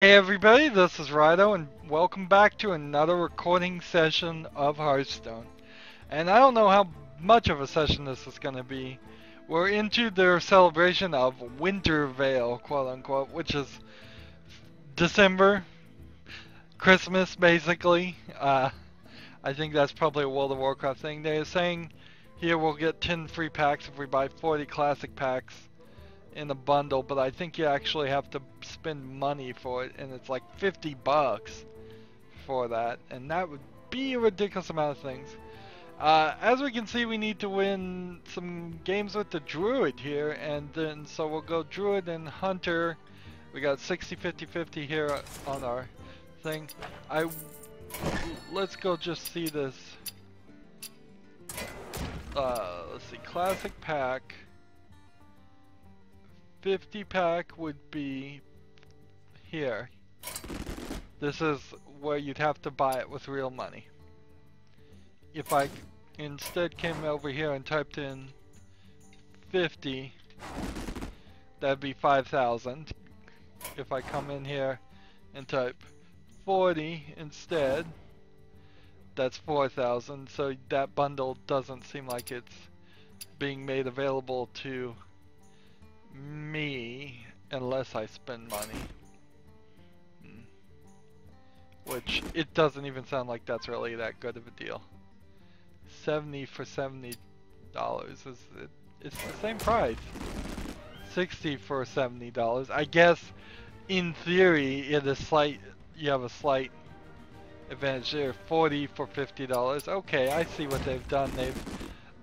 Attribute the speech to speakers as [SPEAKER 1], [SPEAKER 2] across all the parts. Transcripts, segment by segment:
[SPEAKER 1] Hey everybody, this is Rydo and welcome back to another recording session of Hearthstone. And I don't know how much of a session this is going to be. We're into their celebration of Winter Veil, quote unquote, which is December, Christmas basically. I think that's probably a World of Warcraft thing. They're saying here we'll get 10 free packs if we buy 40 classic packs in a bundle, but I think you actually have to spend money for it, and it's like 50 bucks for that, and that would be a ridiculous amount of things. As we can see, we need to win some games with the Druid here, and then so we'll go Druid and Hunter. We got 60, 50, 50 here on our thing. Let's go just see this. Let's see, classic pack. 50 pack would be here. This is where you'd have to buy it with real money. If I instead came over here and typed in 50, that'd be 5,000. If I come in here and type 40 instead, that's 4,000. So that bundle doesn't seem like it's being made available to me unless I spend money. Which it doesn't even sound like that's really that good of a deal. 70 for $70 it's the same price. 60 for $70. I guess in theory you have a slight advantage there. 40 for $50. Okay, I see what they've done.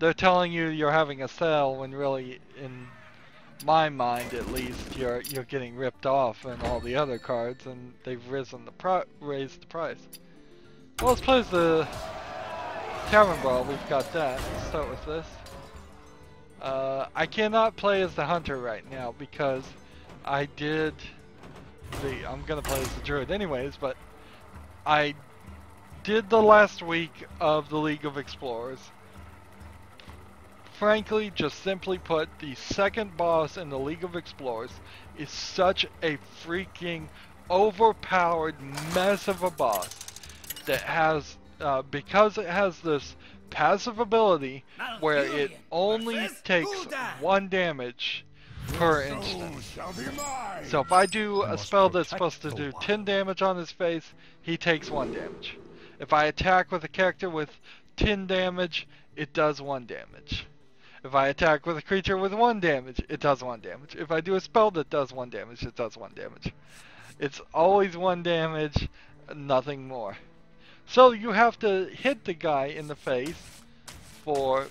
[SPEAKER 1] They're telling you you're having a sale when really in my mind at least you're getting ripped off in all the other cards, and they've raised the price. Well, let's play the Tavern Brawl. We've got that. Let's start with this. I cannot play as the Hunter right now because I'm gonna play as the Druid anyways, but I did the last week of the League of Explorers. Frankly, just simply put, the second boss in the League of Explorers is such a freaking overpowered mess of a boss that has, because it has this passive ability where it only takes 1 damage per instance. So if I do a spell that's supposed to do 10 damage on his face, he takes 1 damage. If I attack with a character with 10 damage, it does 1 damage. If I attack with a creature with 1 damage, it does 1 damage. If I do a spell that does 1 damage, it does 1 damage. It's always 1 damage, nothing more. So you have to hit the guy in the face for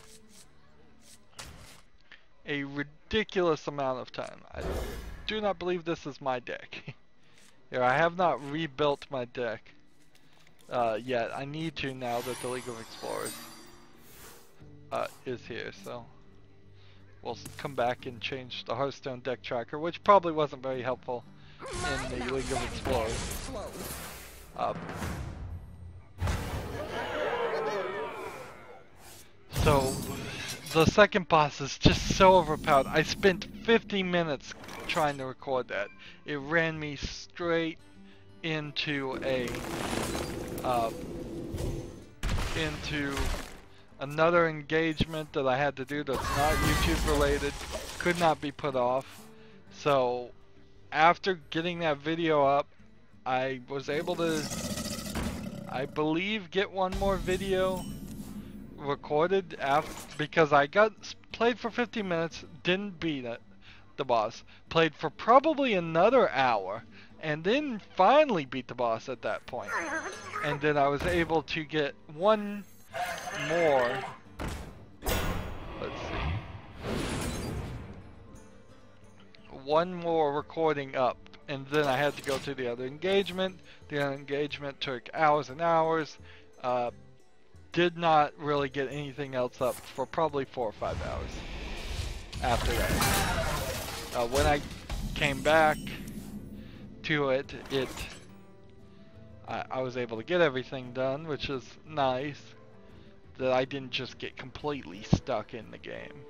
[SPEAKER 1] a ridiculous amount of time. I do not believe this is my deck. Here, I have not rebuilt my deck yet. I need to now that the League of Explorers is here, so we'll come back and change the Hearthstone deck tracker, which probably wasn't very helpful in the League of Explorers. So the second boss is just so overpowered. I spent 50 minutes trying to record that. It ran me straight into another engagement that I had to do that's not YouTube related, could not be put off. So after getting that video up, I was able to, I believe, get one more video recorded because I played for 50 minutes, didn't beat the boss, played for probably another hour, and then finally beat the boss at that point. And then I was able to get one more, let's see, one more recording up, and then I had to go to the other engagement. The other engagement took hours and hours. Did not really get anything else up for probably 4 or 5 hours after that. When I came back to it, I was able to get everything done, which is nice. That I didn't just get completely stuck in the game.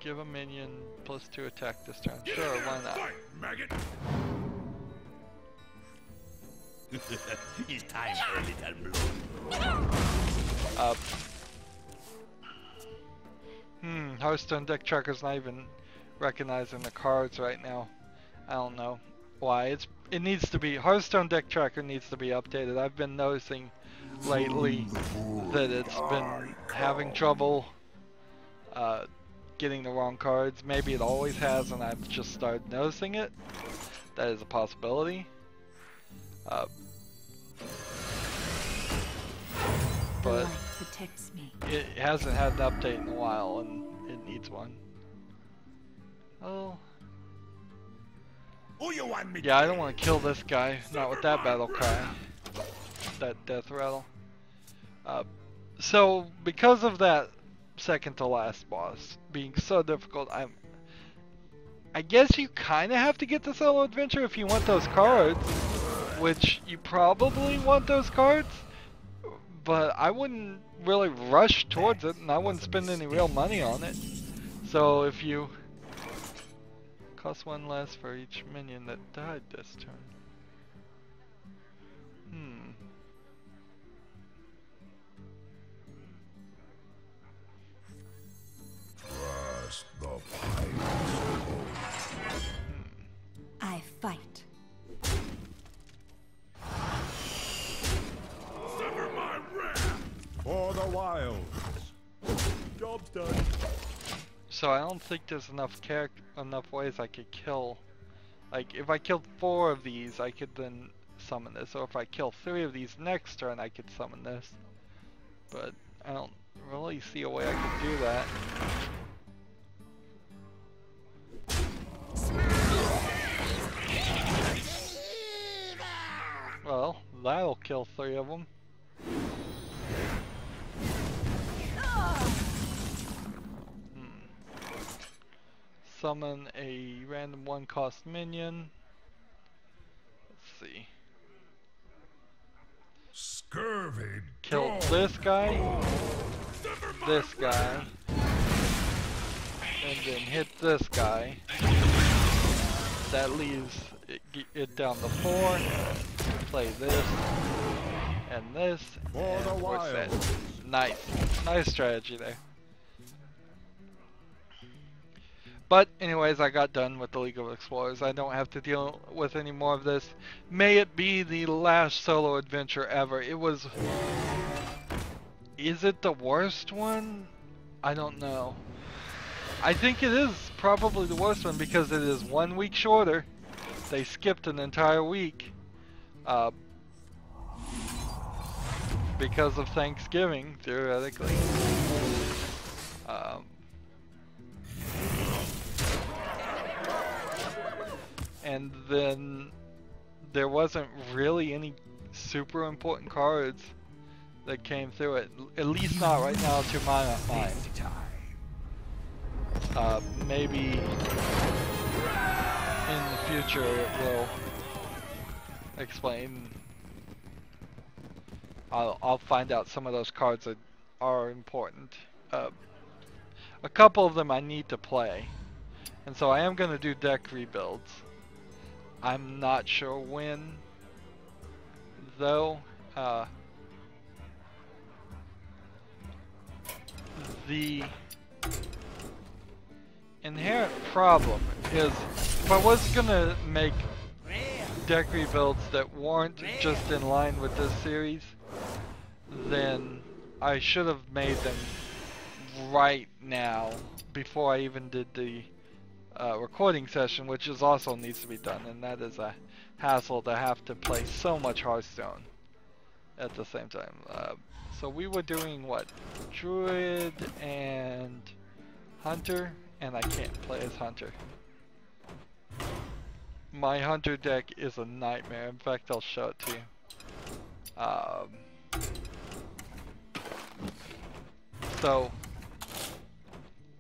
[SPEAKER 1] give a minion +2 attack this turn. Sure, why not?
[SPEAKER 2] Maggot. It's time for a little blood.
[SPEAKER 1] Hearthstone deck tracker's not even recognizing the cards right now. I don't know why. It needs to be, Hearthstone deck tracker needs to be updated. I've been noticing lately that it's been having trouble getting the wrong cards. Maybe it always has and I've just started noticing it. That is a possibility. But it hasn't had an update in a while and it needs one. Oh. Yeah, I don't want to kill this guy. Not with that battle cry. That death rattle. So, because of that second to last boss being so difficult, I guess you kind of have to get the solo adventure if you want those cards. Which, you probably want those cards. But I wouldn't really rush towards it, and I wouldn't spend any real money on it. So if you cost 1 less for each minion that died this turn.
[SPEAKER 2] Trust the pirates.
[SPEAKER 3] I fight.
[SPEAKER 2] Sever my wrath for the wilds. Job's done.
[SPEAKER 1] So I don't think there's enough ways I could kill. Like if I killed 4 of these, I could then summon this. Or if I kill 3 of these next turn, I could summon this. But I don't really see a way I could do that. Well, that'll kill 3 of them. Summon a random 1-cost minion. Let's see.
[SPEAKER 2] Scurvy.
[SPEAKER 1] Kill this guy, and then hit this guy. That leaves it down to 4. Play this and this, and we're set. Nice strategy there. But anyways, I got done with the League of Explorers. I don't have to deal with any more of this. May it be the last solo adventure ever. It was... Is it the worst one? I don't know. I think it is probably the worst one because it is 1 week shorter. They skipped an entire week. Because of Thanksgiving, theoretically. And then there wasn't really any super important cards that came through it. At least not right now to my mind. Maybe in the future it will explain. I'll find out some of those cards that are important. A couple of them I need to play. And so I am going to do deck rebuilds. I'm not sure when, though. The inherent problem is if I was going to make deck rebuilds that weren't just in line with this series, then I should have made them right now before I even did the recording session, which is also needs to be done, and that is a hassle to have to play so much Hearthstone at the same time. So we were doing what? Druid and Hunter, and I can't play as Hunter. My Hunter deck is a nightmare. In fact, I'll show it to you. So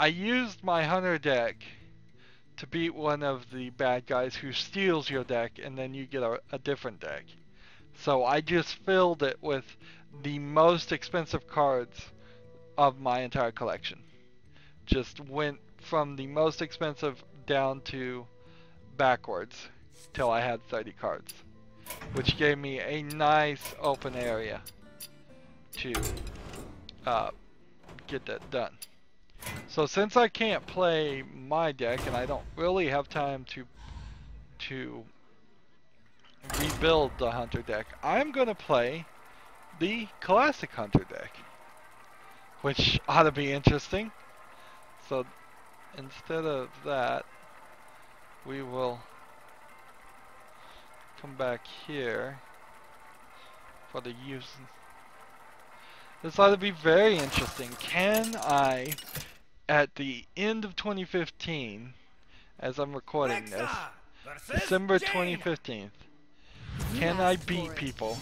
[SPEAKER 1] I used my Hunter deck to beat one of the bad guys who steals your deck, and then you get a different deck. So I just filled it with the most expensive cards of my entire collection. Just went from the most expensive down to backwards till I had 30 cards, which gave me a nice open area to get that done. So since I can't play my deck and I don't really have time to rebuild the Hunter deck, I'm gonna play the Classic Hunter deck, which ought to be interesting. So instead of that, we will come back here for the use. This ought to be very interesting. Can I, at the end of 2015, as I'm recording this, December 2015, can I beat people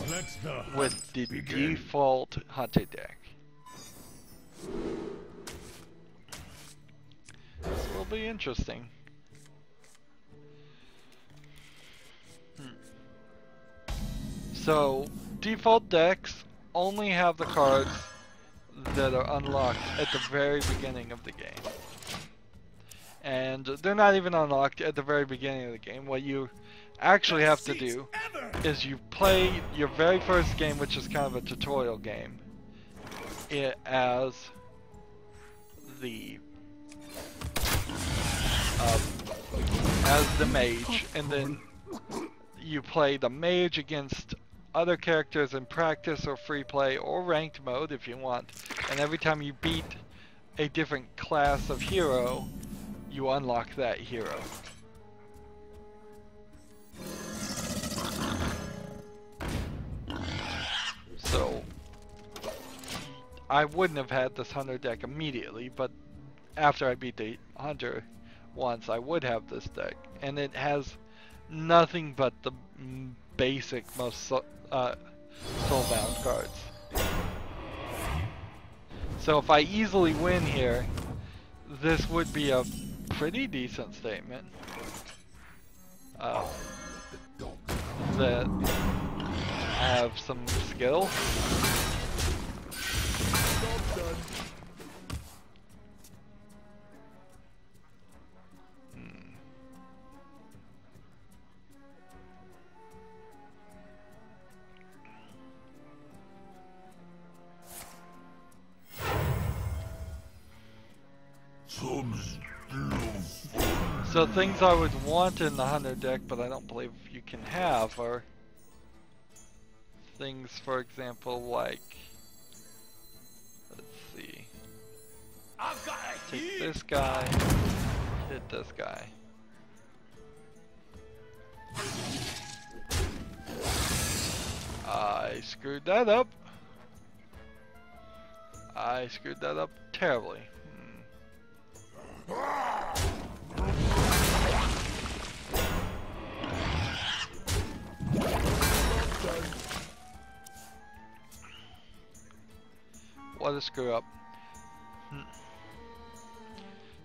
[SPEAKER 1] with the default Hunter deck? This will be interesting. So, default decks only have the cards that are unlocked at the very beginning of the game. And they're not even unlocked at the very beginning of the game. What you actually have to do is you play your very first game, which is kind of a tutorial game, as the mage, and then you play the mage against other characters in practice or free play or ranked mode if you want, and every time you beat a different class of hero, you unlock that hero. So I wouldn't have had this Hunter deck immediately, but after I beat the Hunter once, I would have this deck, and it has nothing but the basic, most soulbound cards. So if I easily win here, this would be a pretty decent statement that I have some skill. So things I would want in the Hunter deck, but I don't believe you can have, are things, for example, like, let's see, take this guy, hit this guy. I screwed that up. I screwed that up terribly. What a screw up.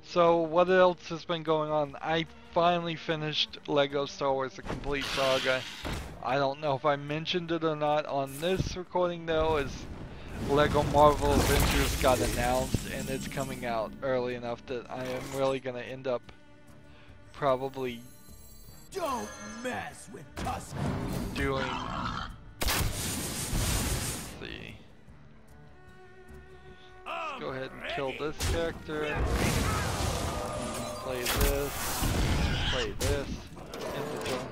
[SPEAKER 1] So what else has been going on? I finally finished Lego Star Wars: The Complete Saga. I don't know if I mentioned it or not on this recording though, as Lego Marvel Adventures got announced and it's coming out early enough that I am really gonna end up probably
[SPEAKER 3] Don't mess with customizable.
[SPEAKER 1] doing, let's go ahead and kill this character, play this, into zone.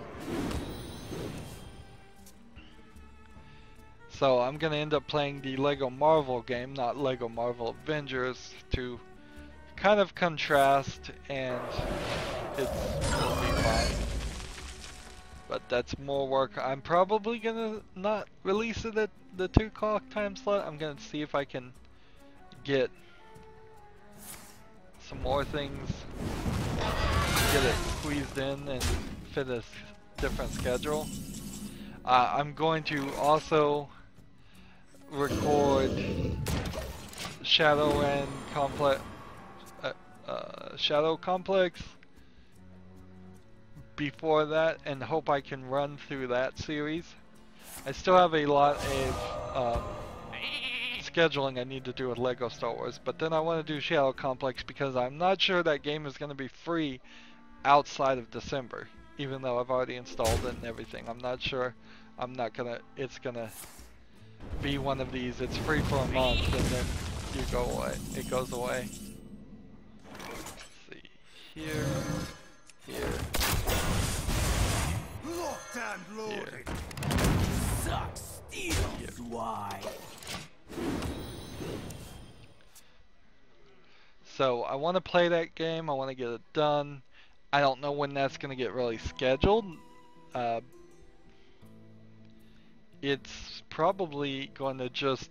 [SPEAKER 1] So I'm gonna end up playing the Lego Marvel game, not Lego Marvel Avengers, to kind of contrast, and it's gonna be fine. But that's more work. I'm probably gonna not release it at the 2 o'clock time slot. I'm gonna see if I can get some more things, get it squeezed in and fit a different schedule. I'm going to also record Shadow and Shadow Complex before that, and hope I can run through that series. I still have a lot of scheduling I need to do with Lego Star Wars, but then I want to do Shadow Complex because I'm not sure that game is going to be free outside of December, even though I've already installed it and everything. I'm not sure. It's gonna be one of these. It's free for a month and then you go away. It goes away. Let's see. Here.
[SPEAKER 3] Locked and loaded.
[SPEAKER 1] Here.
[SPEAKER 3] Suck steals. Why?
[SPEAKER 1] So I want to play that game. I want to get it done. I don't know when that's going to get really scheduled. It's probably going to just,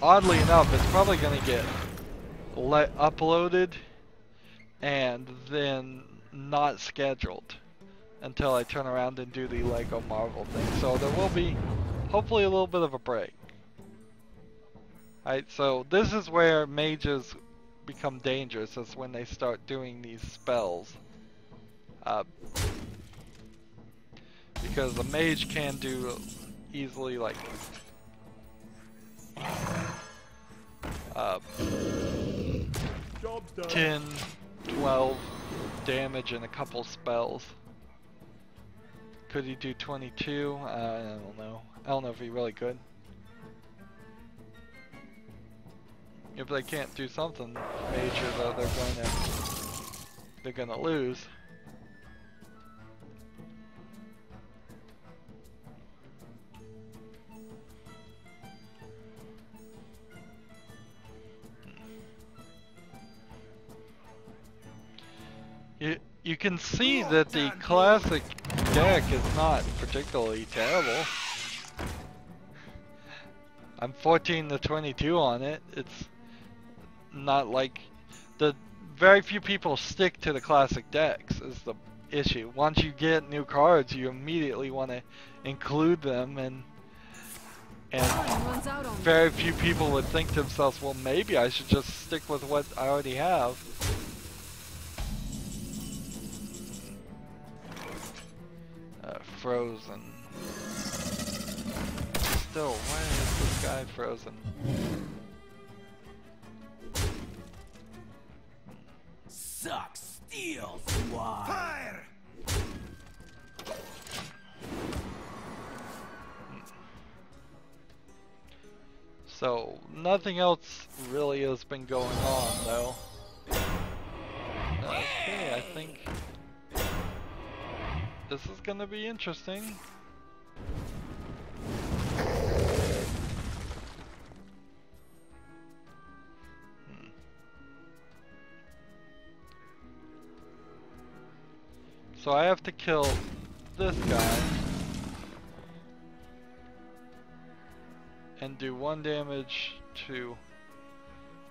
[SPEAKER 1] oddly enough, it's probably going to get uploaded and then not scheduled until I turn around and do the Lego Marvel thing. So there will be hopefully a little bit of a break. Alright, so this is where mages become dangerous, is when they start doing these spells. Because a mage can do easily like 10, 12 damage in a couple spells. Could he do 22? I don't know. I don't know if he really could. If they can't do something major, though, they're gonna lose. You can see that the classic deck is not particularly terrible. I'm 14 to 22 on it. It's not like very few people stick to the classic decks is the issue. Once you get new cards, you immediately want to include them, and very few people would think to themselves, well, maybe I should just stick with what I already have. Frozen. Still, why is this guy frozen?
[SPEAKER 3] Suck steals. Why? Fire!
[SPEAKER 1] So, nothing else really has been going on, though. Okay, I think this is gonna be interesting. So I have to kill this guy and do 1 damage to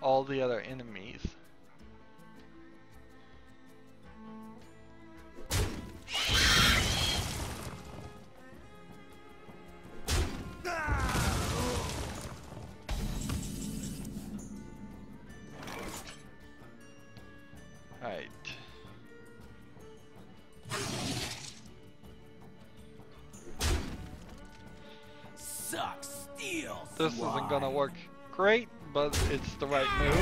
[SPEAKER 1] all the other enemies. Alright.
[SPEAKER 3] Suck steals.
[SPEAKER 1] This isn't gonna work great, but it's the right move.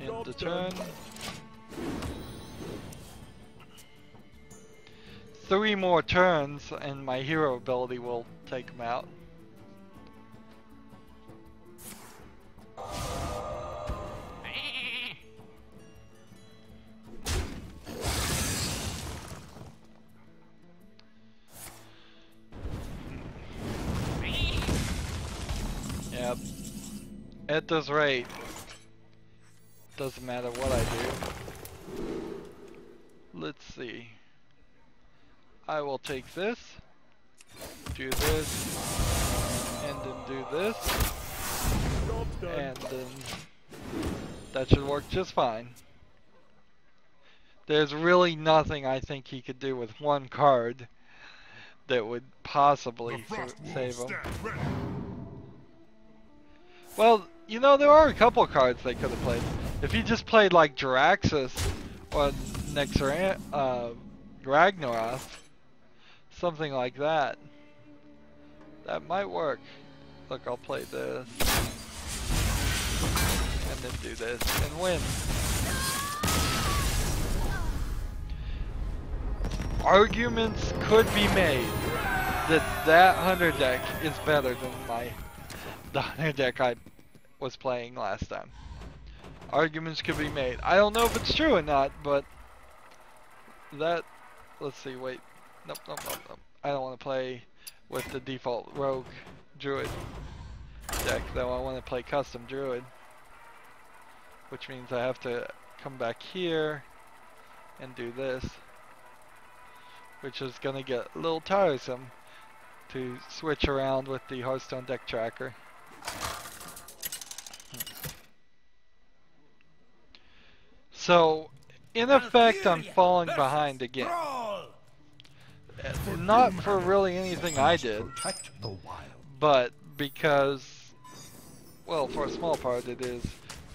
[SPEAKER 1] End the turn. 3 more turns and my hero ability will take him out. Yep. At this rate, doesn't matter what I do. Let's see. I will take this, do this, and then do this, and then that should work just fine. There's really nothing I think he could do with 1 card that would possibly save him. Well, you know, there are a couple of cards they could have played. If he just played like Jiraxis or Ragnarok, something like that. That might work. Look, I'll play this, and then do this, and win. Arguments could be made that hunter deck is better than the hunter deck I was playing last time. Arguments could be made. I don't know if it's true or not, but that, let's see, wait. Nope. I don't want to play with the default rogue druid deck, though. I want to play custom druid, which means I have to come back here and do this, which is going to get a little tiresome to switch around with the Hearthstone deck tracker. So, in effect, I'm falling behind again. Not for really anything I did, but because, well, for a small part it is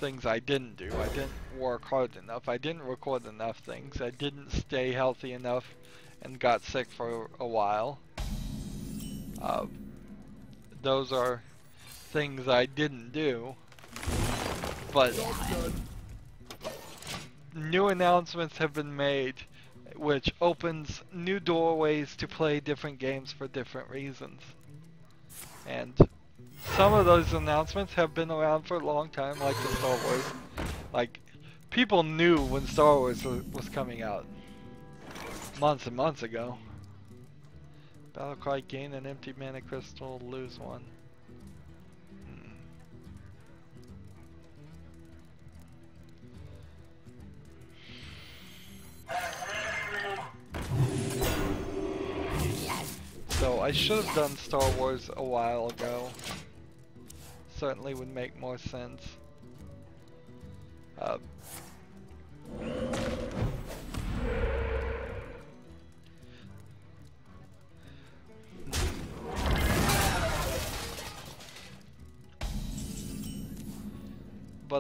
[SPEAKER 1] things I didn't do. I didn't work hard enough. I didn't record enough things. I didn't stay healthy enough and got sick for a while. Those are things I didn't do, but new announcements have been made which opens new doorways to play different games for different reasons. And some of those announcements have been around for a long time, like the Star Wars. Like, people knew when Star Wars was coming out months and months ago. Battlecry, gain an empty mana crystal, lose one. So I should have done Star Wars a while ago. Certainly would make more sense. But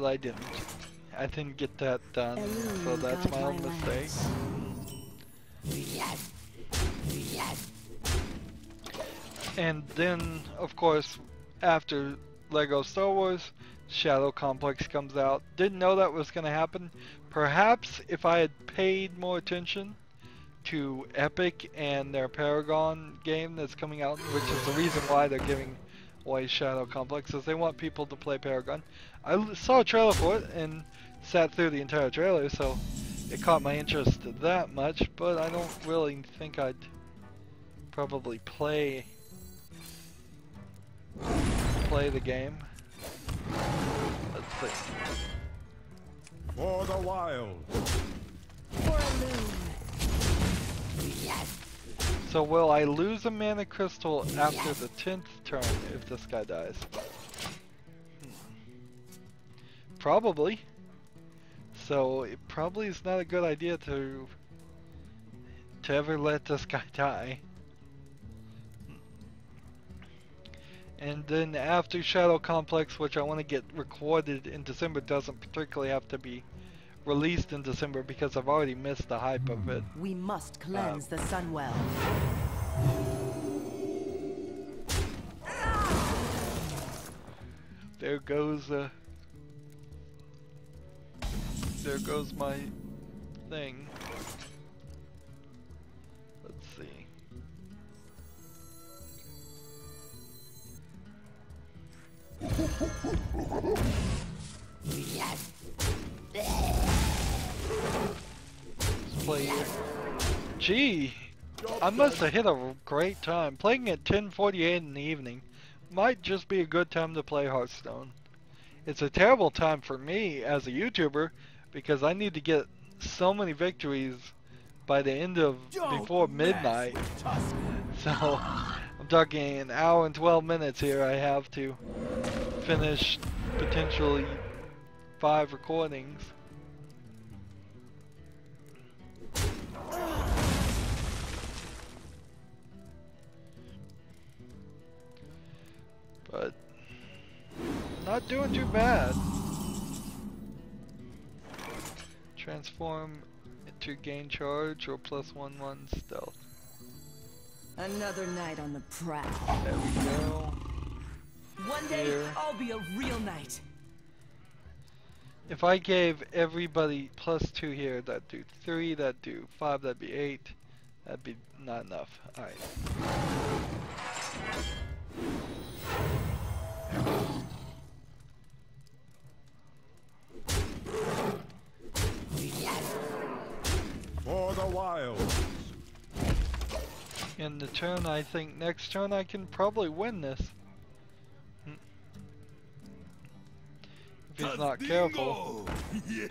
[SPEAKER 1] I didn't. I didn't get that done, so that's my own mistake. And then, of course, after Lego Star Wars, Shadow Complex comes out. Didn't know that was going to happen. Perhaps if I had paid more attention to Epic and their Paragon game that's coming out, which is the reason why they're giving away Shadow Complex, is they want people to play Paragon. I saw a trailer for it and sat through the entire trailer, so it caught my interest that much, but I don't really think I'd probably play the game. Let's see.
[SPEAKER 2] For the wild.
[SPEAKER 1] So will I lose a mana crystal after the 10th turn if this guy dies? Probably. So it probably is not a good idea to ever let this guy die. And then after Shadow Complex, which I want to get recorded in December, doesn't particularly have to be released in December because I've already missed the hype of it.
[SPEAKER 4] We must cleanse the Sunwell.
[SPEAKER 1] There goes my thing. Let's see. Let's play here. Gee, I must have hit a great time. Playing at 10:48 in the evening might just be a good time to play Hearthstone. It's a terrible time for me as a YouTuber because I need to get so many victories by the end of before midnight. So I'm talking an hour and 12 minutes here. I have to finish potentially 5 recordings. But not doing too bad. Transform +2 gain charge or +1/1 stealth.
[SPEAKER 4] Another night on the prowl.
[SPEAKER 1] There we go.
[SPEAKER 4] One day,
[SPEAKER 1] Here.
[SPEAKER 4] I'll be a real knight.
[SPEAKER 1] If I gave everybody +2 here, that'd do 3, that'd do 5, that'd be 8. That'd be not enough. Alright.
[SPEAKER 2] For the wilds.
[SPEAKER 1] In the turn, I think next turn I can probably win this. If he's not careful.
[SPEAKER 2] Yes.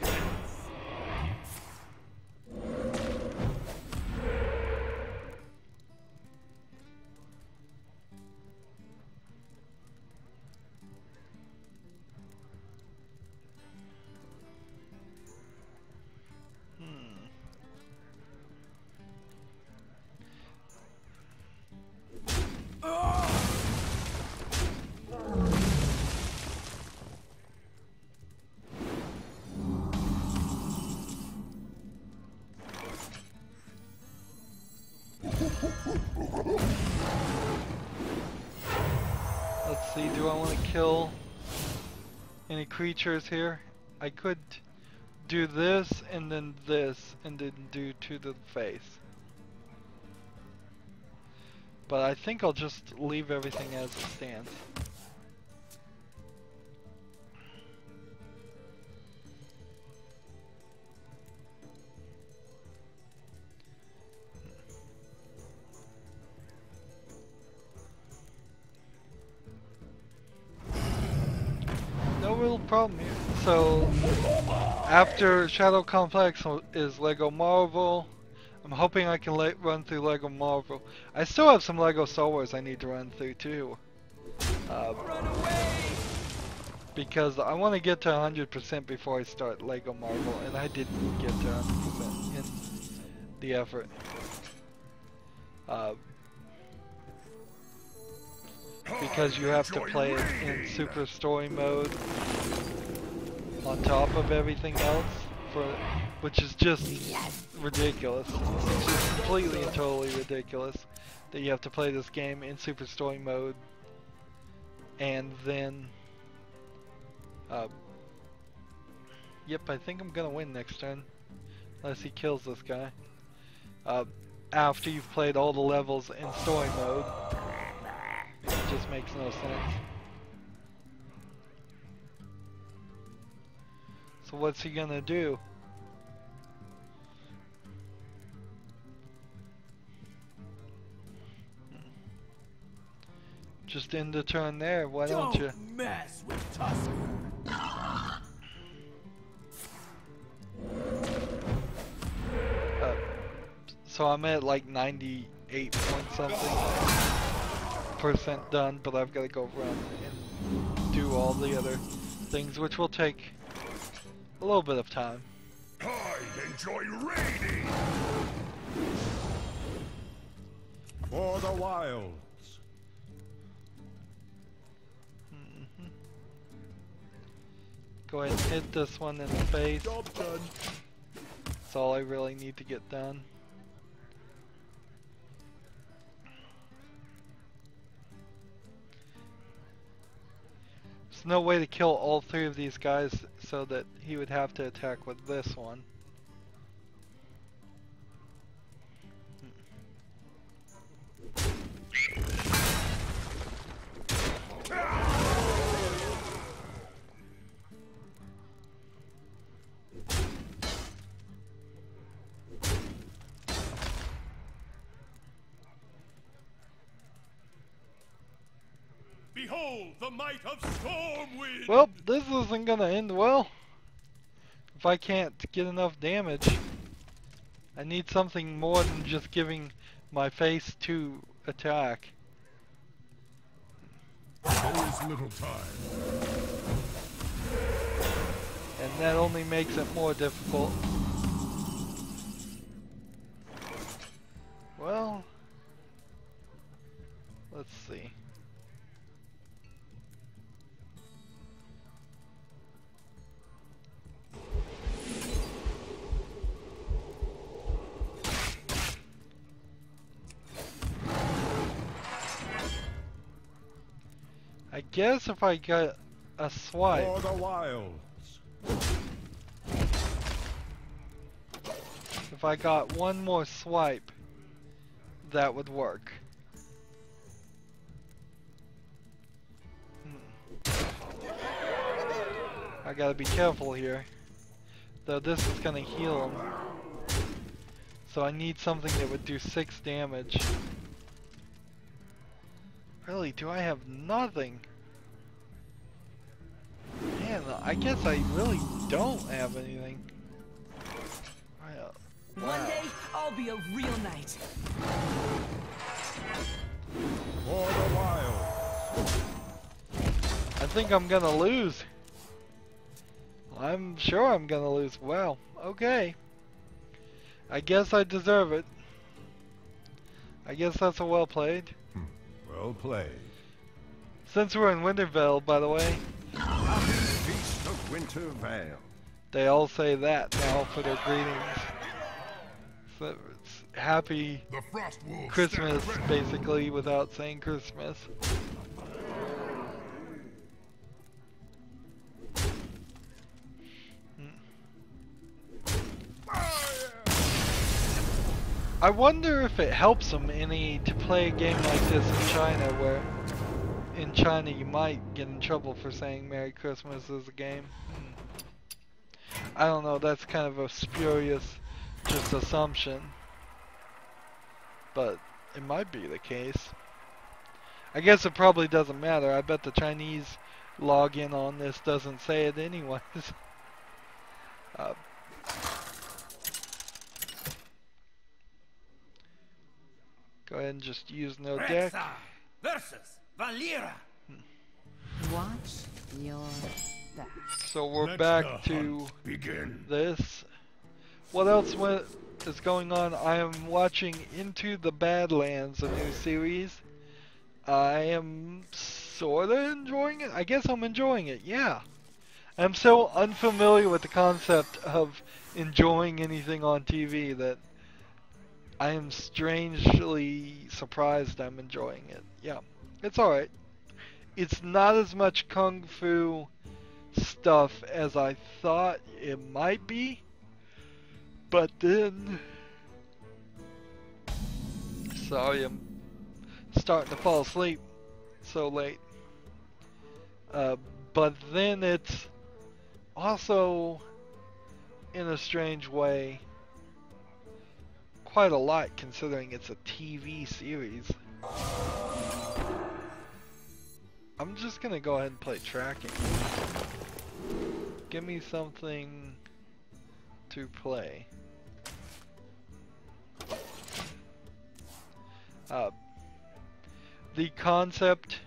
[SPEAKER 1] Let's see, do I want to kill any creatures here? I could do this and then do 2 to the face. But I think I'll just leave everything as it stands. No real problem here. So, after Shadow Complex is Lego Marvel. I'm hoping I can run through Lego Marvel. I still have some Lego Star Wars I need to run through too.
[SPEAKER 3] Run away!
[SPEAKER 1] Because I want to get to 100% before I start Lego Marvel, and I didn't get to 100% in the effort. Because you have to play it in Super Story mode on top of everything else, which is just ridiculous. It's just completely and totally ridiculous that you have to play this game in Super Story mode and then yep, I think I'm gonna win next turn unless he kills this guy after you've played all the levels in story mode. It just makes no sense. So what's he gonna do? Just end the turn there, why don't you?
[SPEAKER 3] Don't mess with Tusk.
[SPEAKER 1] So I'm at like 98 point something % done, but I've got to go run and do all the other things, which will take a little bit of time.
[SPEAKER 2] I enjoy raiding. For the wilds.
[SPEAKER 1] Go ahead and hit this one in the face.
[SPEAKER 2] Job done.
[SPEAKER 1] That's all I really need to get done. There's no way to kill all 3 of these guys, so that he would have to attack with this one.
[SPEAKER 2] Behold the might of Stormwind!
[SPEAKER 1] Well, this isn't gonna end well. If I can't get enough damage. I need something more than just giving my face 2 attack.
[SPEAKER 2] There is little time.
[SPEAKER 1] And that only makes it more difficult. Well, let's see. guess if I got a swipe.
[SPEAKER 2] For the wilds.
[SPEAKER 1] If I got one more swipe, that would work. I gotta be careful here. Though this is gonna heal him. So I need something that would do 6 damage. Really, do I have nothing? Man, I guess I really don't have anything. Wow.
[SPEAKER 4] One day, I'll be a real knight.
[SPEAKER 2] For the wilds.
[SPEAKER 1] I think I'm gonna lose. I'm sure I'm gonna lose. Well, okay. I guess I deserve it. I guess that's a well played.
[SPEAKER 2] Well played.
[SPEAKER 1] Since we're in Wintervale, by the way,
[SPEAKER 2] Feast of Winter Vale.
[SPEAKER 1] they all say that now for their greetings. So it's happy
[SPEAKER 2] The Frost Wolves
[SPEAKER 1] Christmas, basically, without saying Christmas. I wonder if it helps them any to play a game like this in China, where in China you might get in trouble for saying Merry Christmas as a game. I don't know, that's kind of a spurious just assumption. But it might be the case. I guess it probably doesn't matter. I bet the Chinese login on this doesn't say it anyways. Go ahead and just use no deck.
[SPEAKER 3] versus Valera.
[SPEAKER 4] Watch your back.
[SPEAKER 1] So we're
[SPEAKER 2] Let
[SPEAKER 1] back
[SPEAKER 2] the
[SPEAKER 1] to
[SPEAKER 2] hunt begin.
[SPEAKER 1] this. What else is going on? I am watching Into the Badlands, a new series. I am sorta enjoying it. I guess I'm enjoying it, yeah. I'm so unfamiliar with the concept of enjoying anything on TV that I am strangely surprised I'm enjoying it. Yeah, it's alright. It's not as much kung fu stuff as I thought it might be, but then... Sorry, I'm starting to fall asleep so late. But then it's also, in a strange way, quite a lot considering it's a TV series. I'm just gonna go ahead and play tracking. Give me something to play. The concept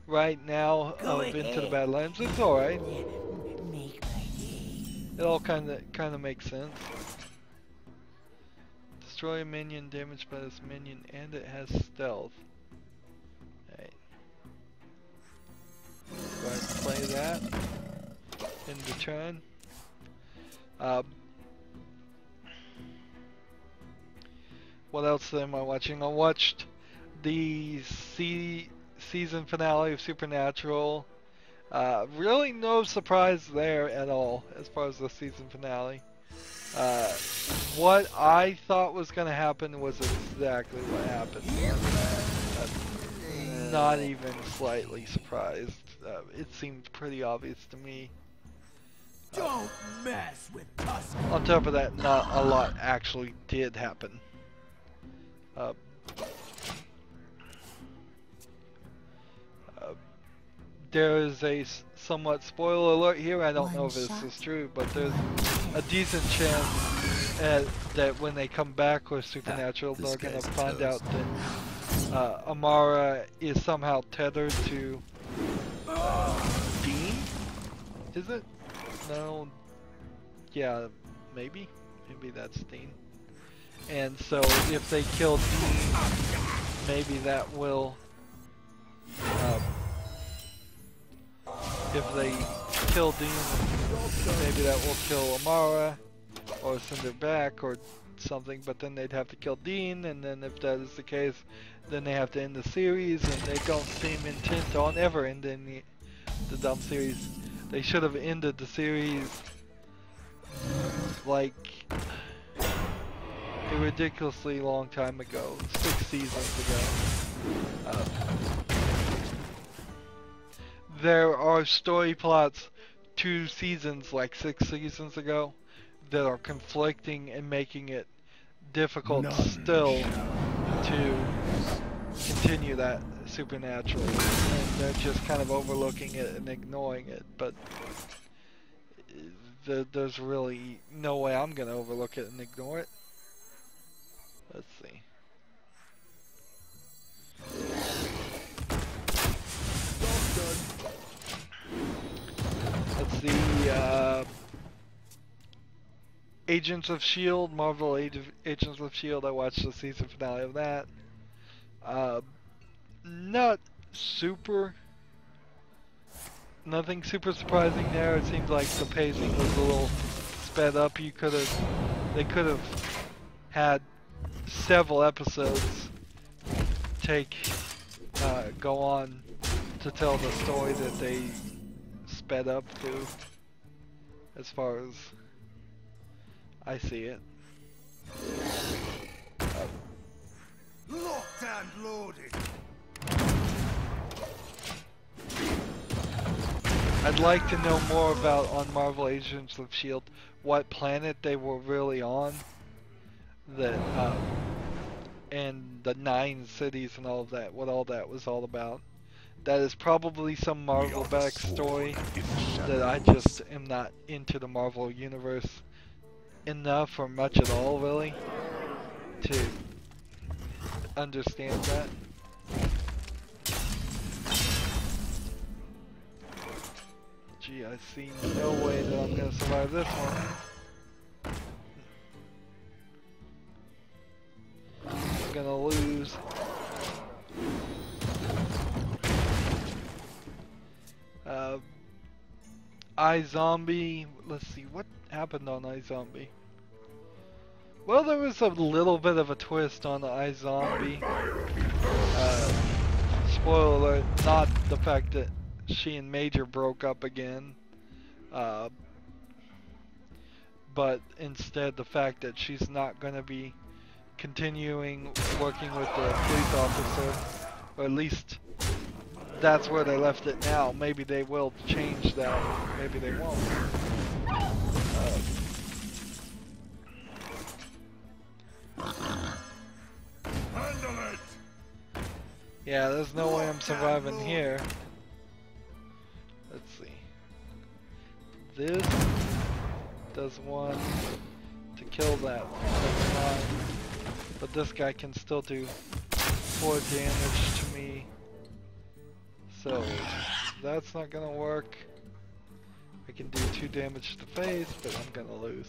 [SPEAKER 1] right now of Into the Badlands, it's alright.
[SPEAKER 4] Make my day.
[SPEAKER 1] It all kind of makes sense. Destroy a minion damaged by this minion, and it has stealth. Right. Go ahead and play that. In the turn. What else am I watching? I watched the season finale of Supernatural. Really no surprise there at all as far as the season finale. What I thought was going to happen was exactly what happened. Not even slightly surprised. It seemed pretty obvious to me.
[SPEAKER 3] Don't mess with Tusk.
[SPEAKER 1] On top of that, not a lot actually did happen. There is a somewhat spoiler alert here. I don't know if this is true, but there's a decent chance that when they come back with Supernatural, they're going to find out that Amara is somehow tethered to Dean? Is it? No. Yeah, maybe. Maybe that's Dean. And so if they kill Dean, maybe that will... if they kill Dean, maybe that will kill Amara, or send her back, or something, but then they'd have to kill Dean, and then if that is the case, then they have to end the series, and they don't seem intent on ever ending the dumb series. They should have ended the series like a ridiculously long time ago, 6 seasons ago. There are story plots 2 seasons, like 6 seasons ago, that are conflicting and making it difficult still to continue that supernaturally, and they're just kind of overlooking it and ignoring it, but there's really no way I'm gonna overlook it and ignore it. Let's see. Let's see, Agents of S.H.I.E.L.D., Marvel Agents of S.H.I.E.L.D., I watched the season finale of that. Not super, nothing super surprising there. It seems like the pacing was a little sped up. They could have had several episodes go on to tell the story that they sped up to, as far as I see it.
[SPEAKER 3] Locked and loaded.
[SPEAKER 1] I'd like to know more about, on Marvel Agents of S.H.I.E.L.D., what planet they were really on, that and the 9 cities and all of that, what all that was all about. That is probably some Marvel backstory that I just am not into the Marvel universe enough, or much at all really, to understand that. Gee, I see no way that I'm gonna survive this one. I'm gonna lose. iZombie, let's see, what happened on iZombie? Well, there was a little bit of a twist on the iZombie. Spoiler alert, not the fact that she and Major broke up again, but instead the fact that she's not going to be continuing working with the police officer, or at least that's where they left it now. Maybe they will change that, maybe they won't.
[SPEAKER 2] Handle it!
[SPEAKER 1] Yeah, there's no way I'm surviving here. Let's see. This does one to kill that. That's fine. But this guy can still do 4 damage to me. So that's not gonna work. I can do 2 damage to the face, but I'm gonna lose.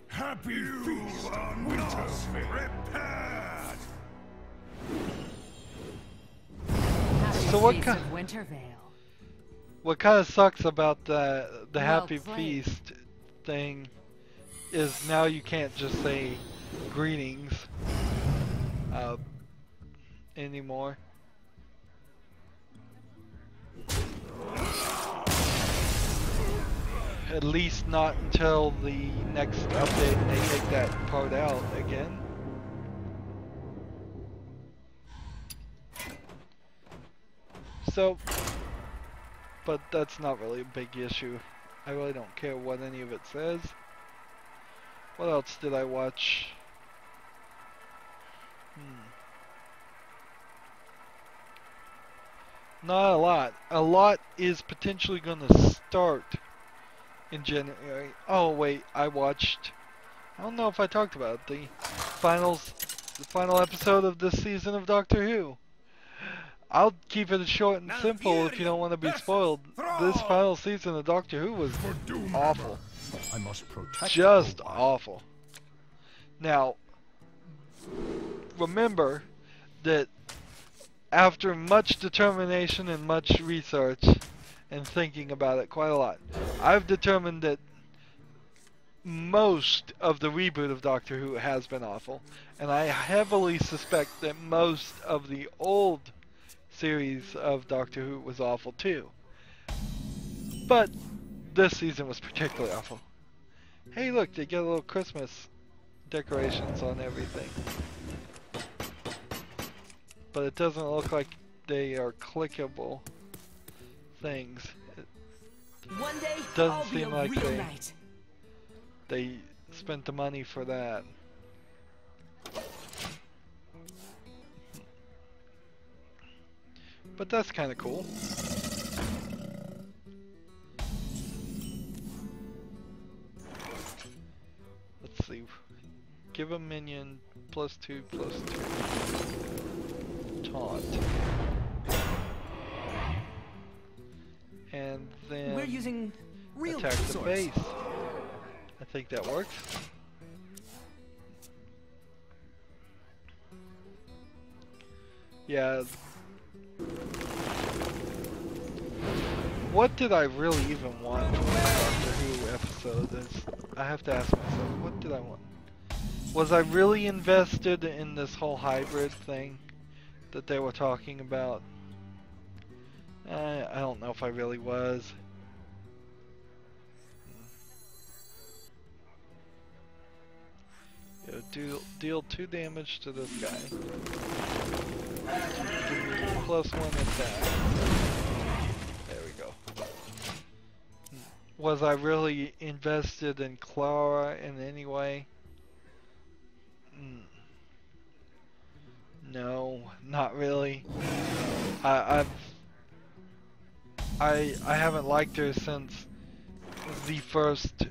[SPEAKER 2] Happy feast on Winterfell.
[SPEAKER 3] Prepared.
[SPEAKER 1] So what
[SPEAKER 4] Feast
[SPEAKER 1] kind?
[SPEAKER 4] of Wintervale.
[SPEAKER 1] What kind of sucks about the Happy
[SPEAKER 4] played.
[SPEAKER 1] Feast thing is now you can't just say greetings anymore. At least not until the next update and they take that part out again. So, but that's not really a big issue. I really don't care what any of it says. What else did I watch? Not a lot. A lot is potentially going to start in January. Oh wait, I watched, I don't know if I talked about it, the final episode of this season of Doctor Who. I'll keep it short and simple if you don't want to be spoiled. This final season of Doctor Who was awful.
[SPEAKER 2] I must protect
[SPEAKER 1] Just
[SPEAKER 2] the world.
[SPEAKER 1] awful. Now, remember that after much determination and much research and thinking about it quite a lot, I've determined that most of the reboot of Doctor Who has been awful, and I heavily suspect that most of the old series of Doctor Who was awful too. But this season was particularly awful. Hey, look, they get a little Christmas decorations on everything. But it doesn't look like they are clickable things. It
[SPEAKER 4] One day,
[SPEAKER 1] doesn't
[SPEAKER 4] I'll be
[SPEAKER 1] seem
[SPEAKER 4] a
[SPEAKER 1] like
[SPEAKER 4] real knight.
[SPEAKER 1] they spent the money for that. But that's kind of cool. Let's see. Give a minion +2/+2 taunt. And then
[SPEAKER 4] We're using real
[SPEAKER 1] attack the
[SPEAKER 4] swords.
[SPEAKER 1] base. I think that works. Yeah. What did I really even want from the Doctor Who episode? I have to ask myself, what did I want? Was I really invested in this whole hybrid thing that they were talking about? I don't know if I really was. Deal 2 damage to this guy. Give me +1 attack. There we go. Was I really invested in Clara in any way? No, not really. I haven't liked her since the first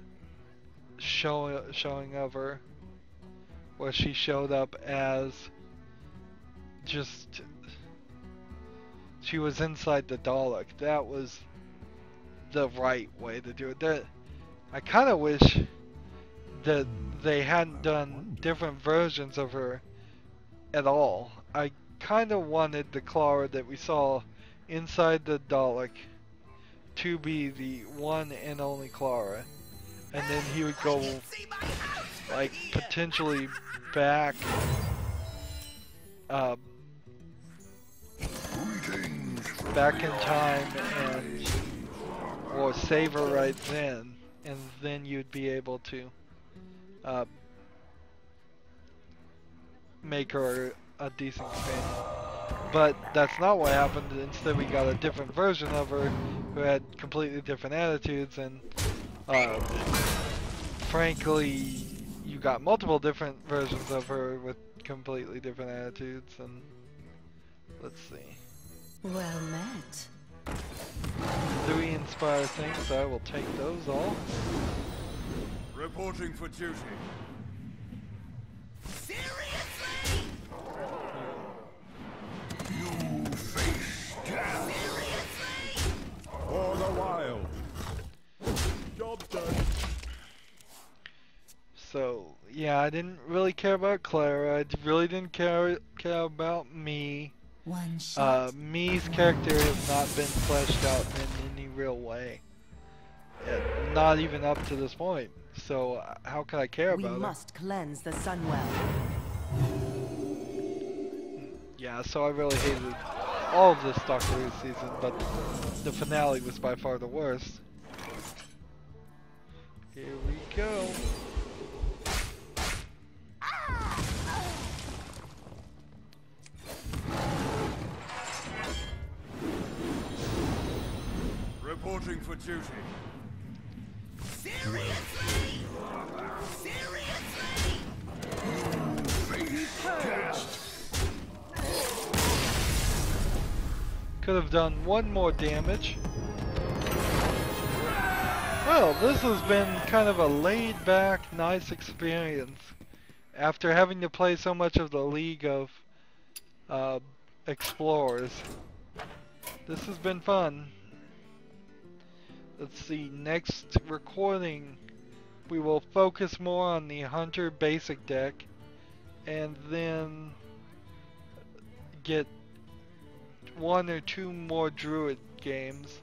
[SPEAKER 1] showing of her, where she showed up as just, she was inside the Dalek. That was the right way to do it. I kind of wish that they hadn't done different versions of her at all. I kind of wanted the Clara that we saw inside the Dalek to be the one and only Clara, and then he would go like potentially back back in time and or save her right then, and then you'd be able to make her a decent companion. But that's not what happened. Instead we got a different version of her who had completely different attitudes, and frankly you got multiple different versions of her with completely different attitudes. And let's see.
[SPEAKER 4] Well met.
[SPEAKER 1] 3 inspire things, I will take those all.
[SPEAKER 2] Reporting for duty.
[SPEAKER 3] Seriously?
[SPEAKER 2] You face death.
[SPEAKER 3] Seriously?
[SPEAKER 2] For the wild. Job done.
[SPEAKER 1] So yeah, I didn't really care about Clara. I really didn't care about me.
[SPEAKER 4] One shot.
[SPEAKER 1] Me's character has not been fleshed out in any real way. Not even up to this point. So how can I care
[SPEAKER 4] We
[SPEAKER 1] about her?
[SPEAKER 4] must cleanse the Sunwell.
[SPEAKER 1] Yeah, so I really hated all of this Doctor Who season, but the finale was by far the worst. Here we go.
[SPEAKER 2] Reporting for duty.
[SPEAKER 3] Seriously? Seriously?
[SPEAKER 1] Could have done 1 more damage. Well, this has been kind of a laid-back, nice experience. After having to play so much of the League of Explorers. This has been fun. Let's see, next recording we will focus more on the Hunter basic deck, and then get 1 or 2 more Druid games,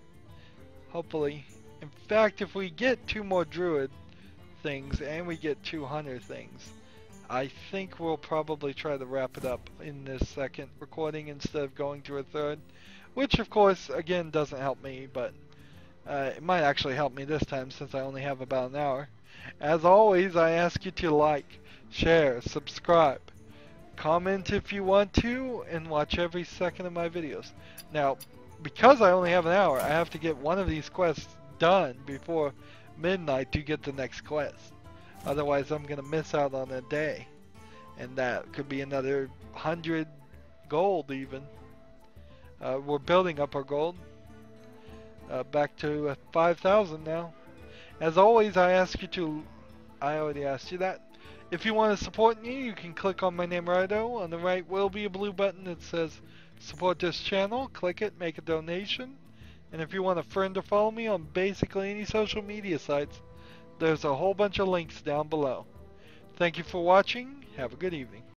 [SPEAKER 1] hopefully. In fact, if we get 2 more Druid, things and we get 200 things, I think we'll probably try to wrap it up in this second recording instead of going to a third, which of course again doesn't help me, but it might actually help me this time since I only have about an hour. As always, I ask you to like, share, subscribe, comment if you want to, and watch every second of my videos. Now, because I only have an hour, I have to get one of these quests done before midnight to get the next quest. Otherwise, I'm going to miss out on a day. And that could be another 100 gold even. We're building up our gold. Back to 5,000 now. As always, I ask you to... I already asked you that. If you want to support me, you can click on my name, Rydo. On the right will be a blue button that says support this channel. Click it, make a donation. And if you want a friend to follow me on basically any social media sites, there's a whole bunch of links down below. Thank you for watching. Have a good evening.